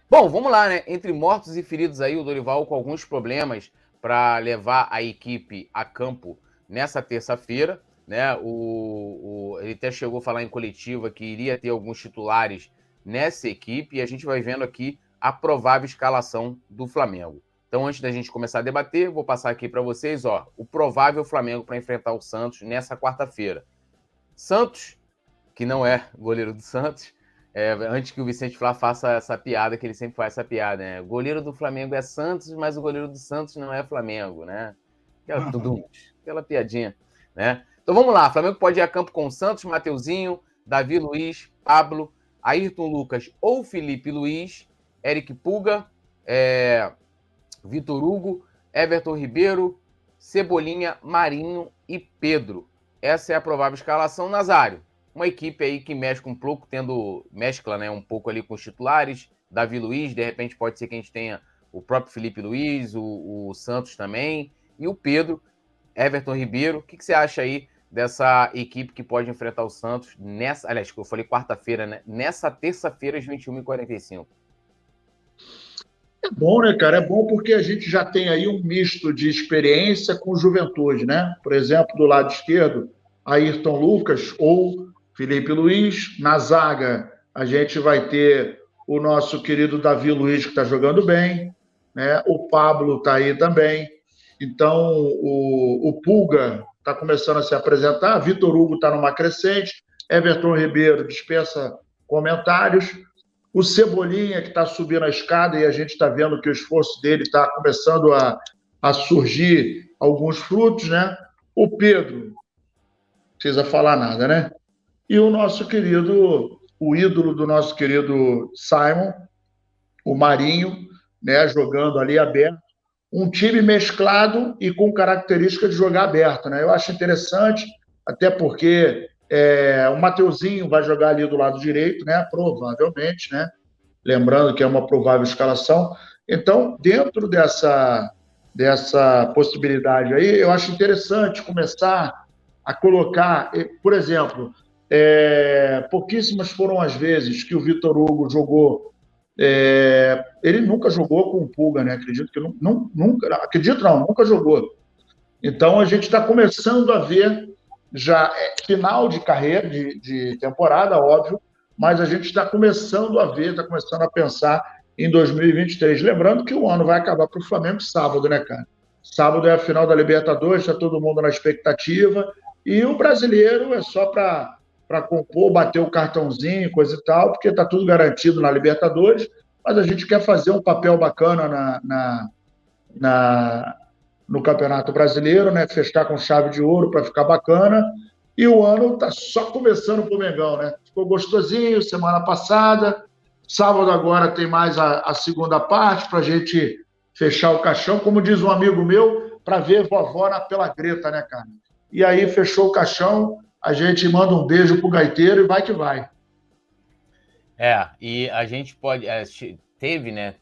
Bom, vamos lá, né? Entre mortos e feridos aí, o Dorival com alguns problemas para levar a equipe a campo nessa terça-feira, né? Ele até chegou a falar em coletiva que iria ter alguns titulares nessa equipe e a gente vai vendo aqui a provável escalação do Flamengo. Então, antes da gente começar a debater, vou passar aqui para vocês, ó, o provável Flamengo para enfrentar o Santos nessa quarta-feira. Santos, que não é goleiro do Santos, antes que o Vicente Flá faça essa piada, que ele sempre faz essa piada, né? O goleiro do Flamengo é Santos, mas o goleiro do Santos não é Flamengo, né? Aquela piadinha, né? Então vamos lá, Flamengo pode ir a campo com Santos, Mateuzinho, Davi Luiz, Pablo, Ayrton Lucas ou Felipe Luiz, Eric Puga, Vitor Hugo, Everton Ribeiro, Cebolinha, Marinho e Pedro. Essa é a provável escalação. Nazário, uma equipe aí que mexe um pouco, mescla, né, um pouco ali com os titulares, Davi Luiz, de repente pode ser que a gente tenha o próprio Felipe Luiz, o Santos também, e o Pedro, Everton Ribeiro. O que você acha aí dessa equipe que pode enfrentar o Santos nessa, aliás, eu falei quarta-feira, né? Nessa terça-feira, às 21h45. É bom, né, cara? É bom porque a gente já tem aí um misto de experiência com juventude, né? Por exemplo, do lado esquerdo, Ayrton Lucas ou Felipe Luiz. Na zaga, a gente vai ter o nosso querido Davi Luiz, que está jogando bem, né? O Pablo está aí também. Então, o Pulga está começando a se apresentar, Vitor Hugo está numa crescente, Everton Ribeiro dispensa comentários. O Cebolinha, que está subindo a escada, e a gente está vendo que o esforço dele está começando a surgir alguns frutos, né? O Pedro, não precisa falar nada, né? E o nosso querido, o ídolo do nosso querido Simon, o Marinho, né? Jogando ali aberto. Um time mesclado e com característica de jogar aberto, né? Eu acho interessante, até porque o Mateuzinho vai jogar ali do lado direito, né? Provavelmente, né? Lembrando que é uma provável escalação. Então, dentro dessa possibilidade aí, eu acho interessante começar a colocar, por exemplo, pouquíssimas foram as vezes que o Vitor Hugo jogou. Ele nunca jogou com o Pulga, né? Acredito que nunca, acredito não, nunca jogou. Então a gente está começando a ver já final de carreira, de temporada, óbvio, mas a gente está começando a ver, está começando a pensar em 2023. Lembrando que o ano vai acabar para o Flamengo sábado, né, cara? Sábado é a final da Libertadores, está todo mundo na expectativa. E o brasileiro é só para compor, bater o cartãozinho, coisa e tal, porque está tudo garantido na Libertadores, mas a gente quer fazer um papel bacana na no Campeonato Brasileiro, né? Fechar com chave de ouro para ficar bacana. E o ano está só começando para o Mengão, né? Ficou gostosinho semana passada. Sábado agora tem mais a segunda parte para a gente fechar o caixão. Como diz um amigo meu, para ver vovó na pela greta, né, cara? E aí fechou o caixão, a gente manda um beijo pro gaiteiro e vai que vai. E a gente pode. Teve, né?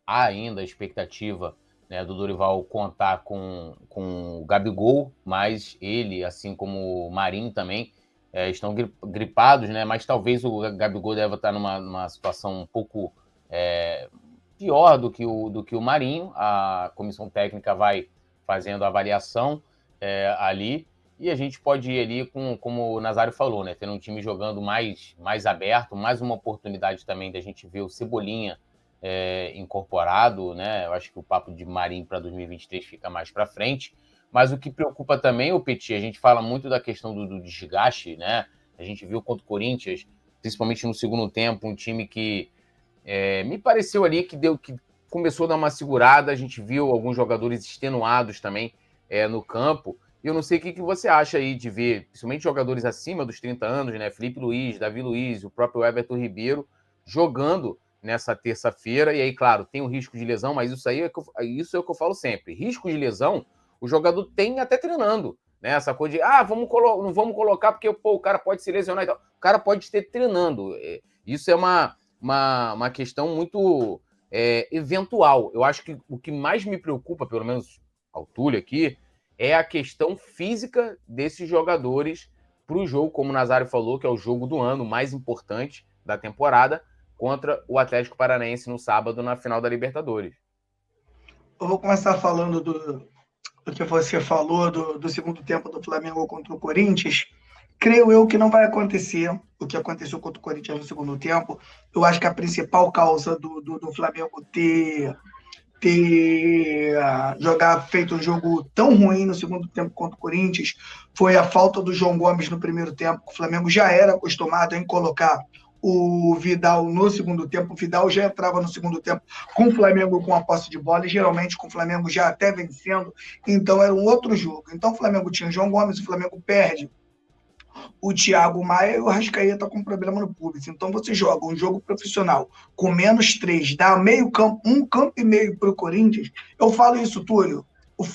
Há ainda a expectativa, né, do Dorival contar com o Gabigol, mas ele, assim como o Marinho também, estão gripados, né? Mas talvez o Gabigol deva estar numa situação um pouco pior do que o Marinho. A comissão técnica vai fazendo a avaliação ali. E a gente pode ir ali, como o Nazário falou, né? Tendo um time jogando mais aberto, mais uma oportunidade também da gente ver o Cebolinha incorporado, né? Eu acho que o papo de Marinho para 2023 fica mais para frente. Mas o que preocupa também, o Petit, a gente fala muito da questão do desgaste, né? A gente viu contra o Corinthians, principalmente no segundo tempo, um time que me pareceu ali que começou a dar uma segurada. A gente viu alguns jogadores extenuados também no campo. E eu não sei o que você acha aí de ver, principalmente jogadores acima dos 30 anos, né? Felipe Luiz, Davi Luiz, o próprio Everton Ribeiro, jogando nessa terça-feira. E aí, claro, tem o risco de lesão, mas isso é o que eu falo sempre. Risco de lesão, o jogador tem até treinando. Né? Essa coisa de, não vamos colocar porque o cara pode se lesionar e tal. O cara pode ter treinando. Isso é uma questão muito eventual. Eu acho que o que mais me preocupa, pelo menos ao Túlio aqui, é a questão física desses jogadores para o jogo, como o Nazário falou, que é o jogo do ano mais importante da temporada, contra o Atlético Paranaense no sábado, na final da Libertadores. Eu vou começar falando do que você falou do segundo tempo do Flamengo contra o Corinthians. Creio eu que não vai acontecer o que aconteceu contra o Corinthians no segundo tempo. Eu acho que a principal causa do Flamengo ter feito um jogo tão ruim no segundo tempo contra o Corinthians foi a falta do João Gomes no primeiro tempo. O Flamengo já era acostumado em colocar o Vidal no segundo tempo. O Vidal já entrava no segundo tempo com o Flamengo com a posse de bola, e geralmente com o Flamengo já até vencendo. Então era um outro jogo. Então o Flamengo tinha o João Gomes, o Flamengo perde o Thiago Maia e o Arrascaeta com problema no público. Então você joga um jogo profissional com -3, dá meio campo, 1,5 campo para o Corinthians. Eu falo isso, Túlio.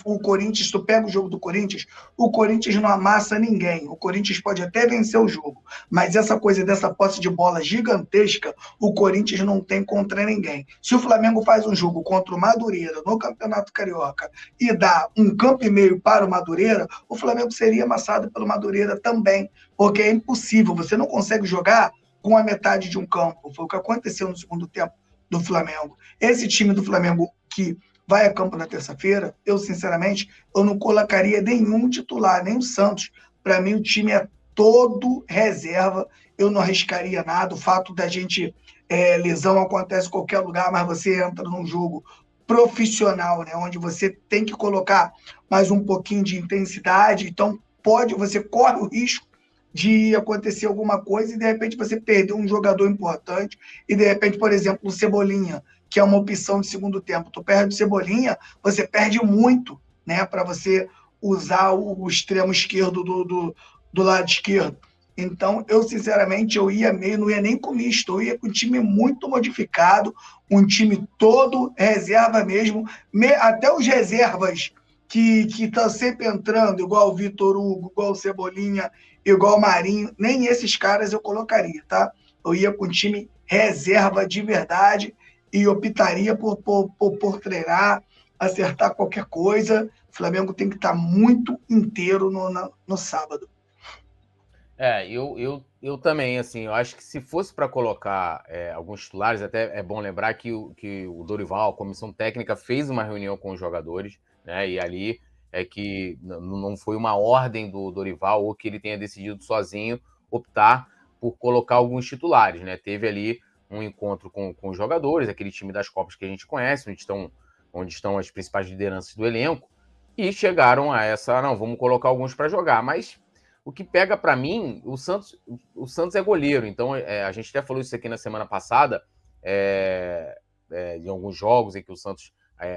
O Corinthians, tu pega o jogo do Corinthians, o Corinthians não amassa ninguém. O Corinthians pode até vencer o jogo, mas essa coisa dessa posse de bola gigantesca, o Corinthians não tem contra ninguém. Se o Flamengo faz um jogo contra o Madureira no Campeonato Carioca e dá 1,5 campo para o Madureira, o Flamengo seria amassado pelo Madureira também, porque é impossível, você não consegue jogar com a metade de um campo. Foi o que aconteceu no segundo tempo do Flamengo. Esse time do Flamengo que vai a campo na terça-feira, eu, sinceramente, eu não colocaria nenhum titular, nem o Santos. Para mim, o time é todo reserva, eu não arriscaria nada. O fato da gente, lesão acontece em qualquer lugar, mas você entra num jogo profissional, né, onde você tem que colocar mais um pouquinho de intensidade, então você corre o risco de acontecer alguma coisa e, de repente, você perder um jogador importante e, de repente, por exemplo, o Cebolinha, que é uma opção de segundo tempo. Tu perde o Cebolinha, você perde muito, né, para você usar o extremo esquerdo do lado esquerdo. Então, eu, sinceramente, não ia nem com misto, eu ia com um time muito modificado, um time todo reserva mesmo, até os reservas que estão sempre entrando, igual o Vitor Hugo, igual o Cebolinha, igual o Marinho, nem esses caras eu colocaria, tá? Eu ia com um time reserva de verdade, e optaria por treinar, acertar qualquer coisa. O Flamengo tem que estar muito inteiro no sábado. Eu também, assim, eu acho que se fosse para colocar alguns titulares, até é bom lembrar que o Dorival, a comissão técnica, fez uma reunião com os jogadores, né, e ali é que não foi uma ordem do Dorival ou que ele tenha decidido sozinho optar por colocar alguns titulares, né, teve ali um encontro com os jogadores, aquele time das Copas que a gente conhece, onde estão as principais lideranças do elenco, e chegaram a não, vamos colocar alguns para jogar. Mas o que pega para mim, o Santos é goleiro, então a gente até falou isso aqui na semana passada, em alguns jogos em que o Santos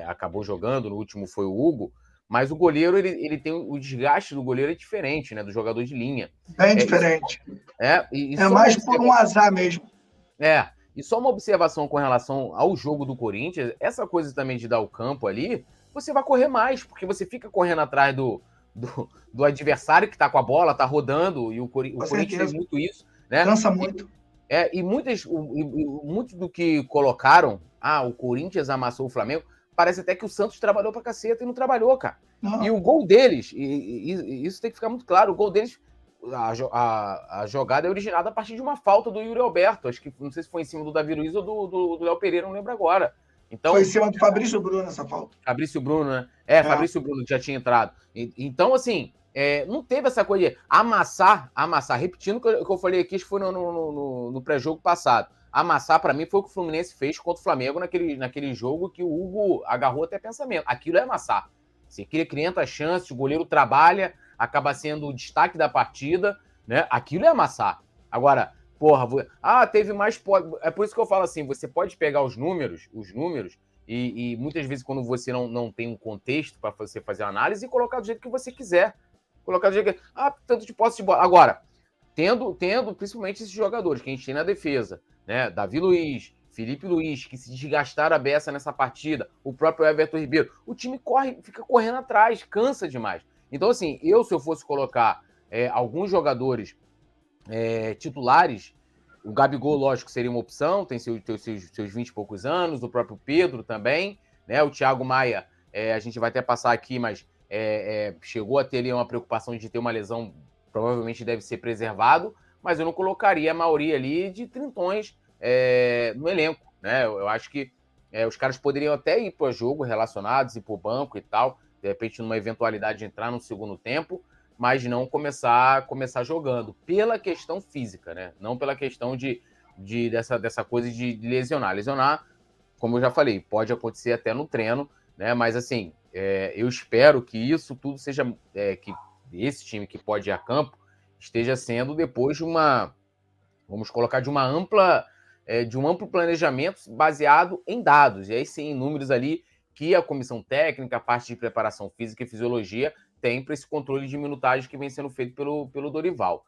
acabou jogando, no último foi o Hugo, mas o goleiro, ele tem o desgaste do goleiro é diferente, né, do jogador de linha. Bem diferente. É mais por um azar mesmo. E só uma observação com relação ao jogo do Corinthians, essa coisa também de dar o campo ali, você vai correr mais, porque você fica correndo atrás do adversário que tá com a bola, tá rodando, e o Corinthians fez muito isso, né? Cansa muito. E muito do que colocaram, o Corinthians amassou o Flamengo, parece até que o Santos trabalhou pra caceta e não trabalhou, cara. Não. E o gol deles, e isso tem que ficar muito claro, o gol deles, a jogada é originada a partir de uma falta do Yuri Alberto. Acho que não sei se foi em cima do Davi Luiz ou do Léo Pereira, não lembro agora. Então, foi em cima do Fabrício Bruno essa falta. Fabrício Bruno, né? Fabrício Bruno que já tinha entrado. Então, assim, não teve essa coisa de amassar. Repetindo o que eu falei aqui, acho que foi no pré-jogo passado. Amassar, para mim, foi o que o Fluminense fez contra o Flamengo naquele jogo que o Hugo agarrou até pensamento. Aquilo é amassar. Você cria a chance, o goleiro trabalha, acaba sendo o destaque da partida, né? Aquilo é amassar. Agora, teve mais... É por isso que eu falo assim, você pode pegar os números, e muitas vezes quando você não tem um contexto para você fazer a análise, e colocar do jeito que você quiser. Colocar do jeito que... tanto de posse de bola. Agora, tendo principalmente esses jogadores que a gente tem na defesa, né? Davi Luiz, Felipe Luiz, que se desgastaram a beça nessa partida, o próprio Everton Ribeiro, o time fica correndo atrás, cansa demais. Então, assim, se eu fosse colocar alguns jogadores titulares, o Gabigol, lógico, seria uma opção, tem seus 20 e poucos anos, o próprio Pedro também, né? O Thiago Maia, a gente vai até passar aqui, mas chegou a ter ali uma preocupação de ter uma lesão, provavelmente deve ser preservado, mas eu não colocaria a maioria ali de trintões no elenco, né? Eu acho que os caras poderiam até ir para o jogo relacionados, ir para o banco e tal, de repente numa eventualidade de entrar no segundo tempo, mas não começar jogando, pela questão física, né? Não pela questão dessa coisa de lesionar. Lesionar, como eu já falei, pode acontecer até no treino, né? Mas assim, eu espero que isso tudo seja, que esse time que pode ir a campo esteja sendo depois de vamos colocar, de um amplo planejamento baseado em dados, e aí sim, em números ali que a comissão técnica, a parte de preparação física e fisiologia tem para esse controle de minutagem que vem sendo feito pelo Dorival.